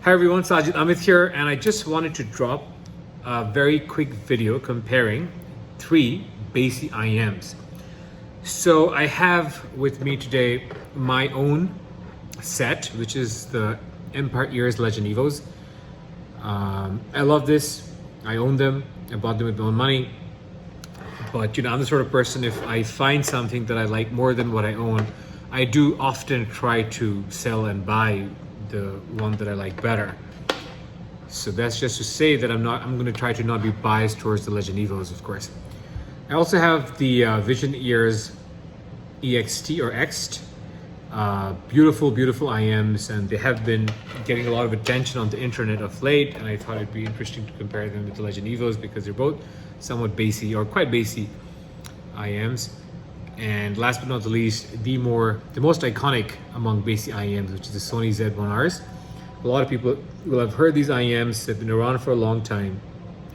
Hi everyone, Sajid Amit here, and I just wanted to drop a very quick video comparing three basic IEMs. So I have with me today my own set, which is the Empire Ears Legend EVOs. I love this. I own them. I bought them with my own money. But I'm the sort of person, if I find something that I like more than what I own, I do often try to sell and buy the one that I like better. So that's just to say that I'm going to try to not be biased towards the Legend EVOs, of course. I also have the Vision Ears EXT or EXT. Beautiful IEMs, and they have been getting a lot of attention on the internet of late, and I thought it'd be interesting to compare them with the Legend EVOs because they're both somewhat bassy or quite bassy IEMs. And last but not the least, the most iconic among bassy IEMs, which is the Sony Z1Rs. A lot of people will have heard these IEMs. They've been around for a long time,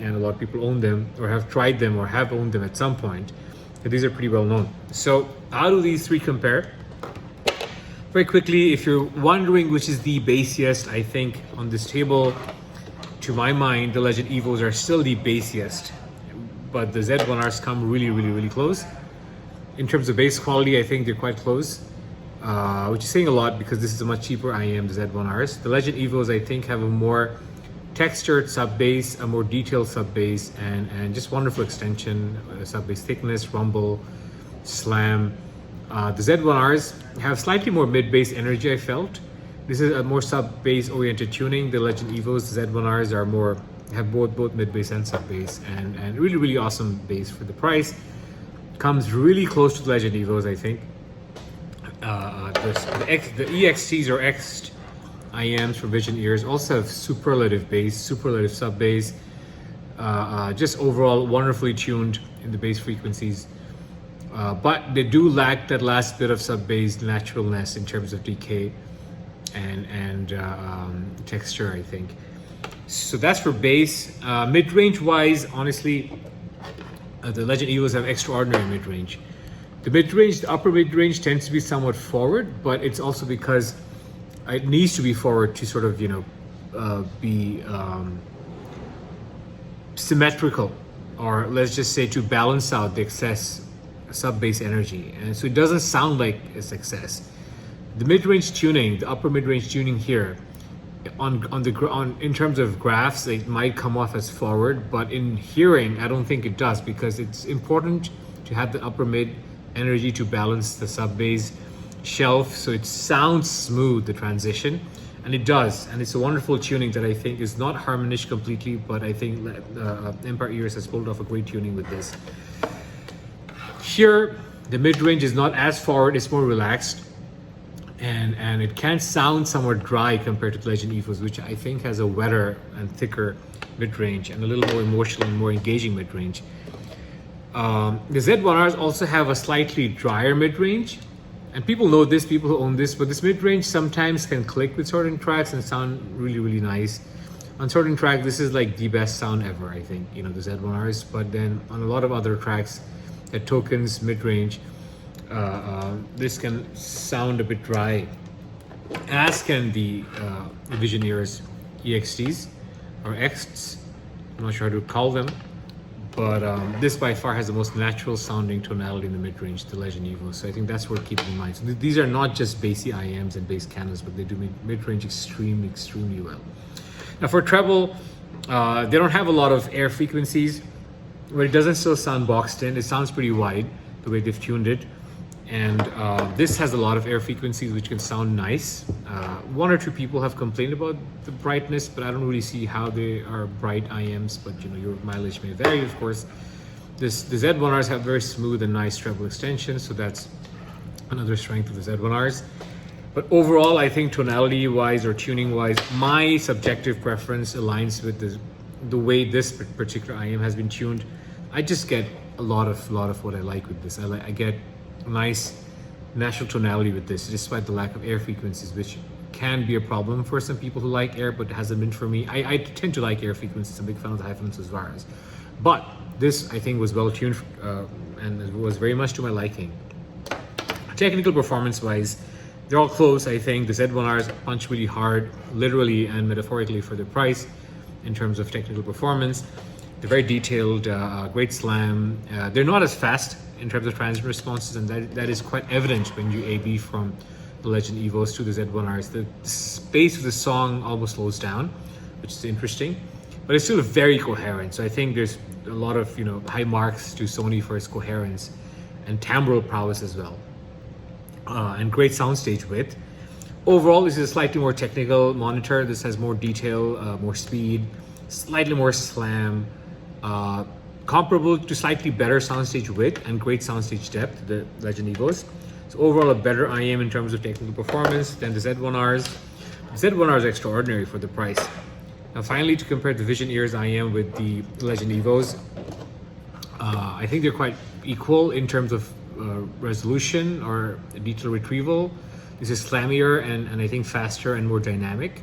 and a lot of people own them or have tried them or have owned them at some point. And these are pretty well known. So how do these three compare? Very quickly, if you're wondering which is the bassiest, I think on this table, to my mind, the Legend EVOs are still the bassiest, but the Z1Rs come really close. In terms of bass quality, I think they're quite close, which is saying a lot because this is a much cheaper IEM, the Z1Rs. The Legend EVOs, I think, have a more textured sub bass, a more detailed sub bass, and just wonderful extension, sub bass thickness, rumble, slam. The Z1Rs have slightly more mid bass energy, I felt. This is a more sub bass oriented tuning. The Legend EVOs, the Z1Rs have both mid bass and sub bass, and really awesome bass for the price. Comes really close to the Legend EVOs, I think. The EXTs or EXT IEMs for Vision Ears also have superlative bass, superlative sub bass, just overall wonderfully tuned in the bass frequencies. But they do lack that last bit of sub bass naturalness in terms of decay and texture, I think. So that's for bass. Mid-range wise, honestly, the Legend EVOs have extraordinary mid-range. The upper mid-range tends to be somewhat forward, but it's also because it needs to be forward to sort of, be symmetrical, or let's just say to balance out the excess sub-bass energy. And so it doesn't sound like it's excess. The mid-range tuning, the upper mid-range tuning here, in terms of graphs, it might come off as forward, but in hearing, I don't think it does, because it's important to have the upper mid energy to balance the sub bass shelf, so it sounds smooth, the transition, and it does, and it's a wonderful tuning that I think is not harmonish completely, but I think Empire Ears has pulled off a great tuning with this. Here, the mid range is not as forward; it's more relaxed. And it can sound somewhat dry compared to the Legend EVOs, which I think has a wetter and thicker mid-range and a little more emotional and more engaging mid-range. The Z1Rs also have a slightly drier mid-range, and people know this, people who own this, but this mid-range sometimes can click with certain tracks and sound really nice. On certain tracks, this is like the best sound ever, I think, the Z1Rs, but then on a lot of other tracks, at tokens, mid-range, this can sound a bit dry, as can the Vision Ears EXTs or EXTs. I'm not sure how to call them, but this by far has the most natural sounding tonality in the mid-range, the Legend EVO. So I think that's worth keeping in mind. So these are not just bassy IEMs and bass cannons, but they do mid-range extremely well. Now for treble, they don't have a lot of air frequencies, but it doesn't still sound boxed in. It sounds pretty wide the way they've tuned it. And this has a lot of air frequencies which can sound nice. One or two people have complained about the brightness, but I don't really see how they are bright IEMs, but your mileage may vary, of course. The Z1Rs have very smooth and nice treble extensions, so that's another strength of the Z1Rs. But overall, I think tonality wise or tuning wise, my subjective preference aligns with the way this particular IEM has been tuned. I just get a lot of what I like with this. I get nice natural tonality with this, despite the lack of air frequencies, which can be a problem for some people who like air, but hasn't been for me. I tend to like air frequencies. I'm a big fan of the high frequencies virus, but this I think was well tuned and it was very much to my liking. Technical performance wise, They're all close, I think. The Z1Rs punch really hard, literally and metaphorically, for the price in terms of technical performance. They're very detailed, great slam. They're not as fast in terms of transient responses, and that is quite evident when you A/B from the Legend EVOs to the Z1Rs. The space of the song almost slows down, which is interesting, but it's still very coherent. So I think there's a lot of high marks to Sony for its coherence and timbral prowess as well, and great soundstage width. Overall, this is a slightly more technical monitor. This has more detail, more speed, slightly more slam, comparable to slightly better soundstage width and great soundstage depth, the Legend EVOs. So overall, a better IEM in terms of technical performance than the Z1Rs. The Z1R is extraordinary for the price. Now finally, to compare the Vision Ears IEM with the Legend EVOs, I think they're quite equal in terms of resolution or detail retrieval. This is slammier and I think faster and more dynamic.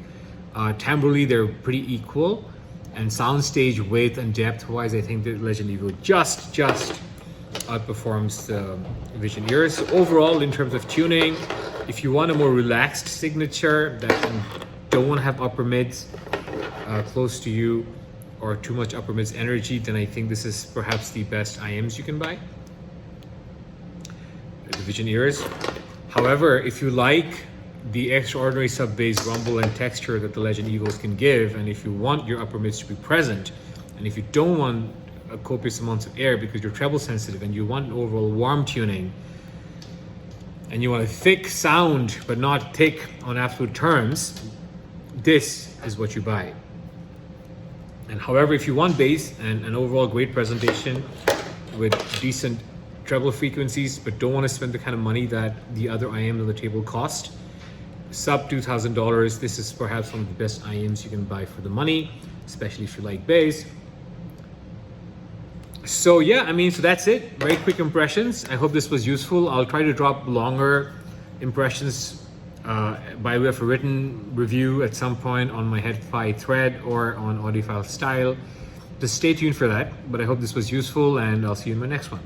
Timbrally, they're pretty equal. And soundstage width and depth wise, I think the Legend EVO just outperforms the Vision Ears. So overall, in terms of tuning, if you want a more relaxed signature that don't want to have upper mids close to you or too much upper mids energy, then I think this is perhaps the best IEMs you can buy, the Vision Ears. However, if you like the extraordinary sub-bass rumble and texture that the Legend EVOs can give, and if you want your upper mids to be present, and if you don't want a copious amounts of air because you're treble sensitive and you want overall warm tuning, and you want a thick sound but not thick on absolute terms, this is what you buy. And however, if you want bass and an overall great presentation with decent treble frequencies but don't want to spend the kind of money that the other IEMs on the table cost, sub $2,000, this is perhaps one of the best IEMs you can buy for the money, especially if you like bass. So yeah, so that's it. Very quick impressions. I hope this was useful. I'll try to drop longer impressions by way of a written review at some point on my HeadFi thread or on Audiophile Style. Just stay tuned for that. But I hope this was useful, and I'll see you in my next one.